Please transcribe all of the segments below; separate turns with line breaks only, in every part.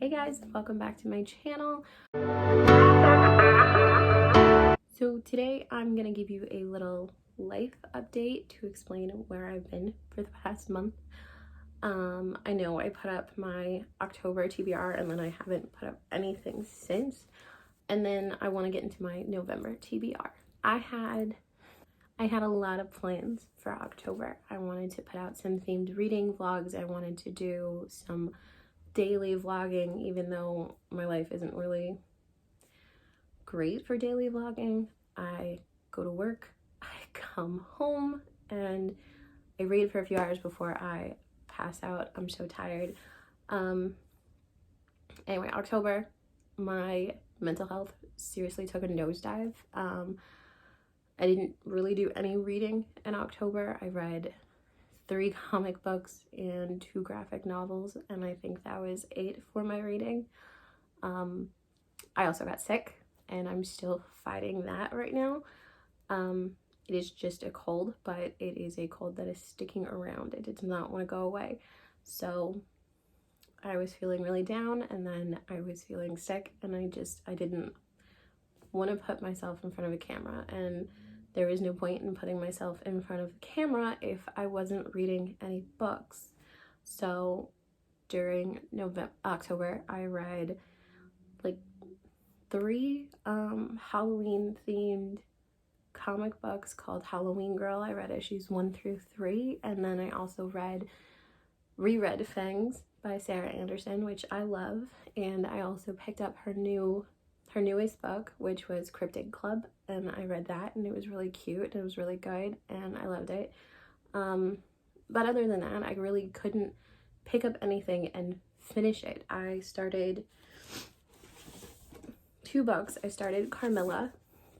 Hey guys, welcome back to my channel. So today I'm gonna give you a little life update to explain where I've been for the past month. I know I put up my October TBR and then I haven't put up anything since. And then I want to get into my November TBR. I had a lot of plans for October. I wanted to put out some themed reading vlogs. I wanted to do some daily vlogging, even though my life isn't really great for daily vlogging. I go to work, I come home, and I read for a few hours before I pass out. I'm so tired. Anyway, October, my mental health seriously took a nosedive. I didn't really do any reading in October. I read 3 comic books and 2 graphic novels, and I think that was 8 for my reading. I also got sick, and I'm still fighting that right now. It is just a cold, but it is a cold that is sticking around. It does not want to go away. So I was feeling really down, and then I was feeling sick, and I didn't want to put myself in front of a camera, and there is no point in putting myself in front of the camera if I wasn't reading any books. So during October, I read like 3 Halloween themed comic books called Halloween Girl. I read issues 1 through 3, and then I also reread Fangs by Sarah Anderson, which I love, and I also picked up her newest book, which was Cryptid Club, and I read that, and it was really cute, it was really good, and I loved it. But other than that, I really couldn't pick up anything and finish it. I started 2 books. I started Carmilla,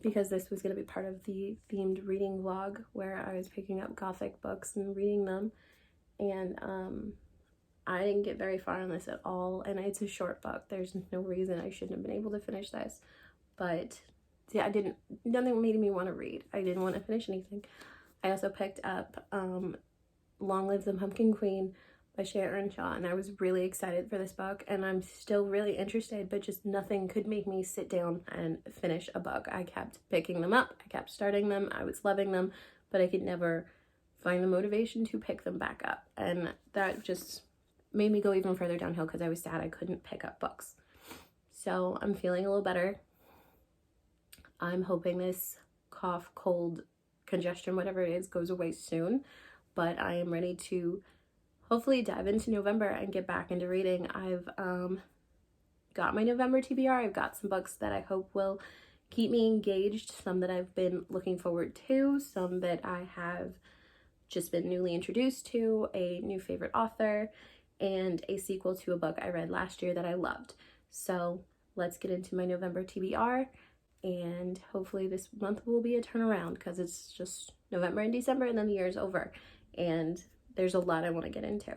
because this was going to be part of the themed reading vlog where I was picking up gothic books and reading them, and I didn't get very far on this at all, and it's a short book. There's no reason I shouldn't have been able to finish this, but yeah, nothing made me want to read. I didn't want to finish anything. I also picked up Long Live the Pumpkin Queen by Sharon Shaw, and I was really excited for this book, and I'm still really interested, but just nothing could make me sit down and finish a book. I kept picking them up, I kept starting them, I was loving them, but I could never find the motivation to pick them back up, and that just made me go even further downhill because I was sad I couldn't pick up books. So I'm feeling a little better. I'm hoping this cough, cold, congestion, whatever it is, goes away soon, but I am ready to hopefully dive into November and get back into reading. I've got my November TBR. I've got some books that I hope will keep me engaged, some that I've been looking forward to, some that I have just been newly introduced to, a new favorite author, and a sequel to a book I read last year that I loved. So let's get into my November TBR, and hopefully this month will be a turnaround, because it's just November and December and then the year is over, and there's a lot I want to get into.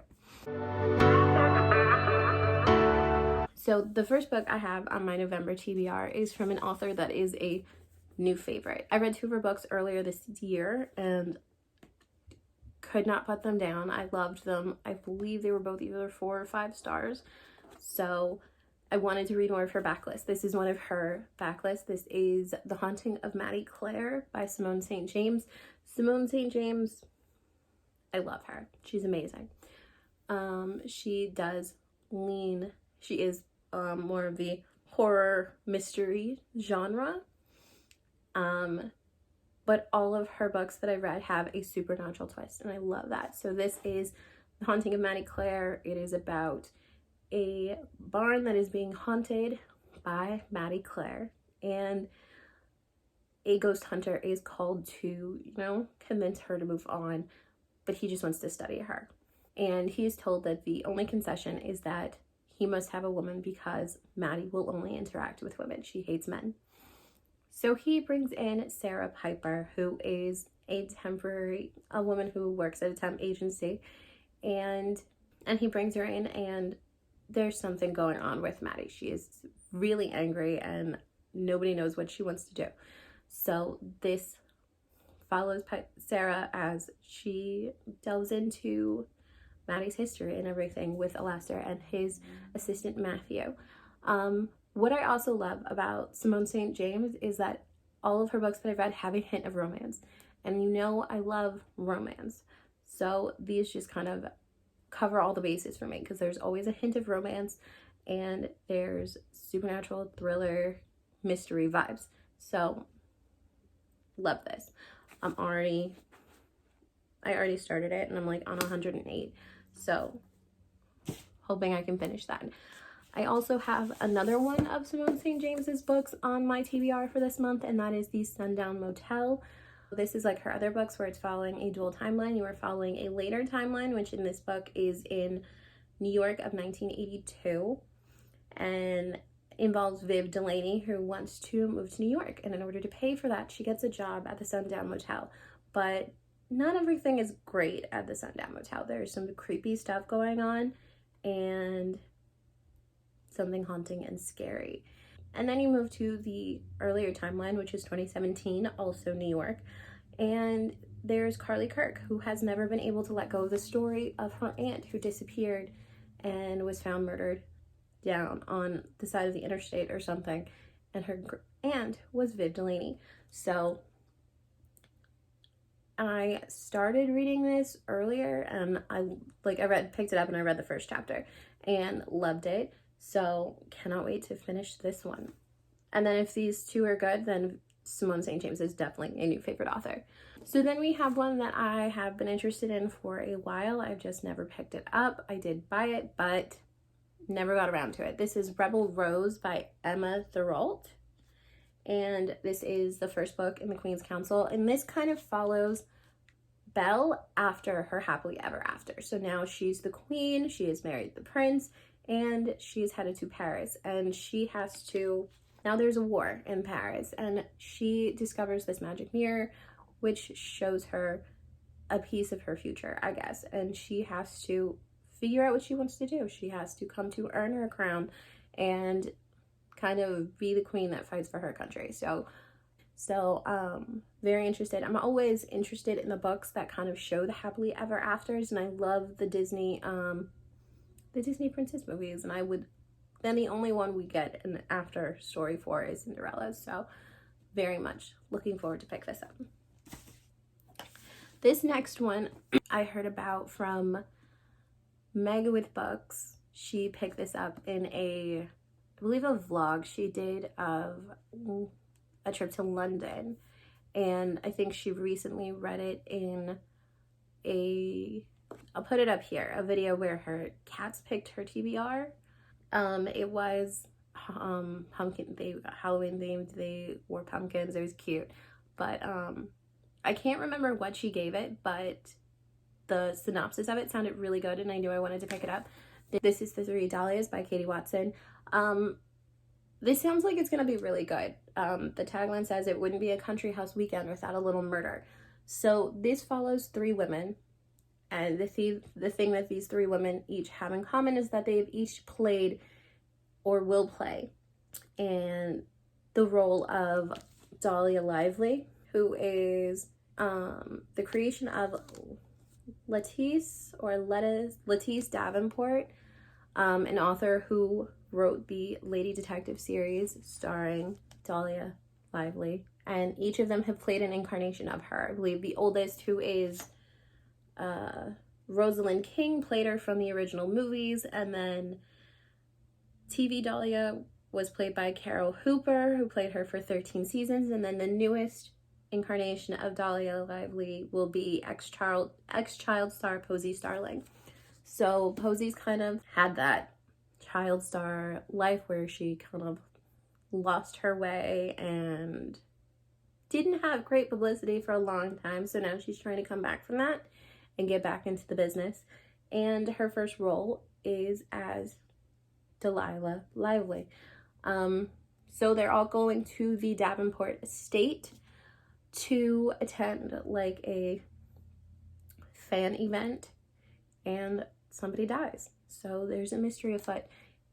So the first book I have on my November TBR is from an author that is a new favorite. I read 2 of her books earlier this year and could not put them down. I loved them. I believe they were both either 4 or 5 stars. So I wanted to read more of her backlist. This is one of her backlists. This is The Haunting of Maddie Clare by Simone St. James. Simone St. James, I love her. She's amazing. She is more of the horror mystery genre. But all of her books that I read have a supernatural twist, and I love that. So this is The Haunting of Maddie Clare. It is about a barn that is being haunted by Maddie Clare, and a ghost hunter is called to, convince her to move on, but he just wants to study her. And he is told that the only concession is that he must have a woman because Maddie will only interact with women. She hates men. So he brings in Sarah Piper, who is a woman who works at a temp agency, and he brings her in, and there's something going on with Maddie. She is really angry, and nobody knows what she wants to do. So this follows Sarah as she delves into Maddie's history and everything with Alastair and his assistant Matthew. What I also love about Simone St. James is that all of her books that I've read have a hint of romance. And you know I love romance. So these just kind of cover all the bases for me because there's always a hint of romance and there's supernatural, thriller, mystery vibes. So love this. I already started it and I'm like on 108. So hoping I can finish that. I also have another one of Simone St. James's books on my TBR for this month, and that is The Sundown Motel. This is like her other books where it's following a dual timeline. You are following a later timeline, which in this book is in New York of 1982 and involves Viv Delaney, who wants to move to New York. And in order to pay for that, she gets a job at the Sundown Motel. But not everything is great at the Sundown Motel. There's some creepy stuff going on and something haunting and scary. And then you move to the earlier timeline, which is 2017, also New York. And there's Carly Kirk, who has never been able to let go of the story of her aunt who disappeared and was found murdered down on the side of the interstate or something. And her aunt was Viv Delaney. So I started reading this earlier and picked it up and I read the first chapter and loved it. So cannot wait to finish this one. And then if these two are good, then Simone St. James is definitely a new favorite author. So then we have one that I have been interested in for a while. I've just never picked it up. I did buy it, but never got around to it. This is Rebel Rose by Emma Thorold. And this is the first book in the Queen's Council. And this kind of follows Belle after her happily ever after. So now she's the queen, she has married the prince, and she's headed to Paris. And she has to, now there's a war in Paris, and she discovers this magic mirror, which shows her a piece of her future, I guess. And she has to figure out what she wants to do. She has to come to earn her crown and kind of be the queen that fights for her country. So very interested. I'm always interested in the books that kind of show the happily ever afters, and I love the Disney princess movies, and then the only one we get an after story for is Cinderella. So very much looking forward to pick this up. This next one I heard about from Meg with Books. She picked this up in I believe a vlog she did of a trip to London, and I think she recently read it in I'll put it up here, a video where her cats picked her TBR. It was Halloween themed. They wore pumpkins. It was cute, but I can't remember what she gave it, but the synopsis of it sounded really good and I knew I wanted to pick it up. This is The Three Dahlias by Katie Watson. This sounds like it's going to be really good. The tagline says it wouldn't be a country house weekend without a little murder. So this follows three women, and the thing that these three women each have in common is that they've each played or will play in the role of Dahlia Lively, who is the creation of Lettice Davenport, an author who wrote the Lady Detective series starring Dahlia Lively, and each of them have played an incarnation of her. I believe the oldest, who is Rosalind King, played her from the original movies, and then TV Dahlia was played by Carol Hooper, who played her for 13 seasons, and then the newest incarnation of Dahlia Lively will be ex-child star Posey Starling. So Posey's kind of had that child star life where she kind of lost her way and didn't have great publicity for a long time, so now she's trying to come back from that and get back into the business. And her first role is as Delilah Lively. So they're all going to the Davenport estate to attend like a fan event, and somebody dies. So there's a mystery afoot.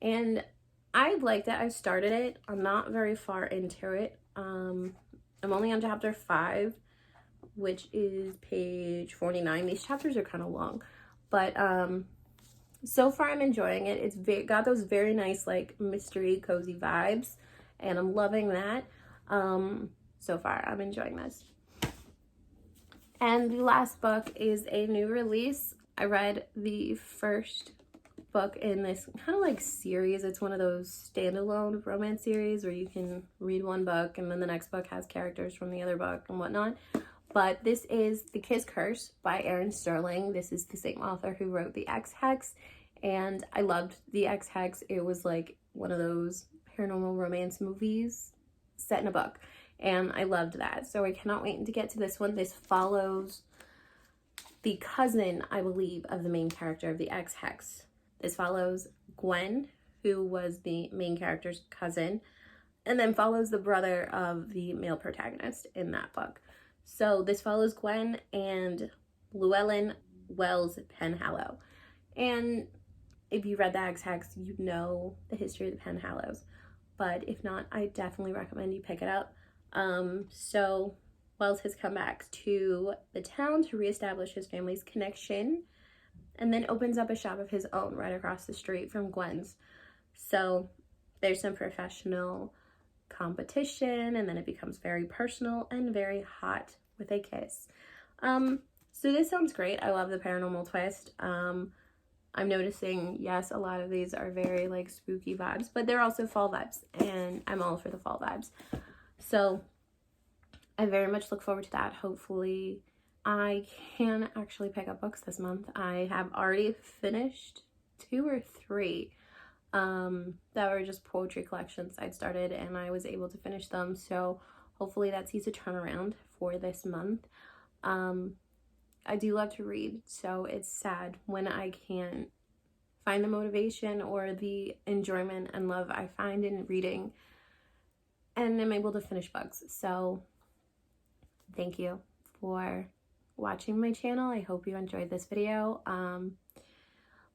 And I liked it. I started it. I'm not very far into it. I'm only on chapter 5, which is page 49. These chapters are kind of long, But so far I'm enjoying it. It's got those very nice like mystery cozy vibes, and I'm loving that. So far I'm enjoying this. And the last book is a new release. I read the first book in this kind of like series. It's one of those standalone romance series where you can read one book and then the next book has characters from the other book and whatnot. But this is The Kiss Curse by Erin Sterling. This is the same author who wrote The Ex-Hex, and I loved The Ex-Hex. It was like one of those paranormal romance movies set in a book, and I loved that. So I cannot wait to get to this one. This follows the cousin, I believe, of the main character of The Ex-Hex. This follows Gwen, who was the main character's cousin, and then follows the brother of the male protagonist in that book. So this follows Gwen and Llewellyn Wells Penhallow. And if you read The Ex-Hex, you know the history of the Penhallows. But if not, I definitely recommend you pick it up. So Wells has come back to the town to reestablish his family's connection, and then opens up a shop of his own right across the street from Gwen's. So there's some professional competition, and then it becomes very personal and very hot with a kiss. So this sounds great. I love the paranormal twist. I'm noticing, yes, a lot of these are very like spooky vibes, but they're also fall vibes, and I'm all for the fall vibes. So I very much look forward to that. Hopefully I can actually pick up books this month. I have already finished 2 or 3 that were just poetry collections I'd started, and I was able to finish them. So hopefully that sees a turnaround for this month. I do love to read, so it's sad when I can't find the motivation or the enjoyment and love I find in reading and I'm able to finish books. So thank you for watching my channel. I hope you enjoyed this video.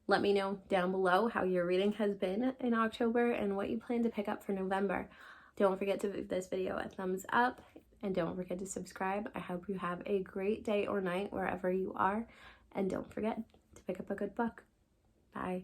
Let me know down below how your reading has been in October and what you plan to pick up for November. Don't forget to give this video a thumbs up, and don't forget to subscribe. I hope you have a great day or night wherever you are, and don't forget to pick up a good book. Bye.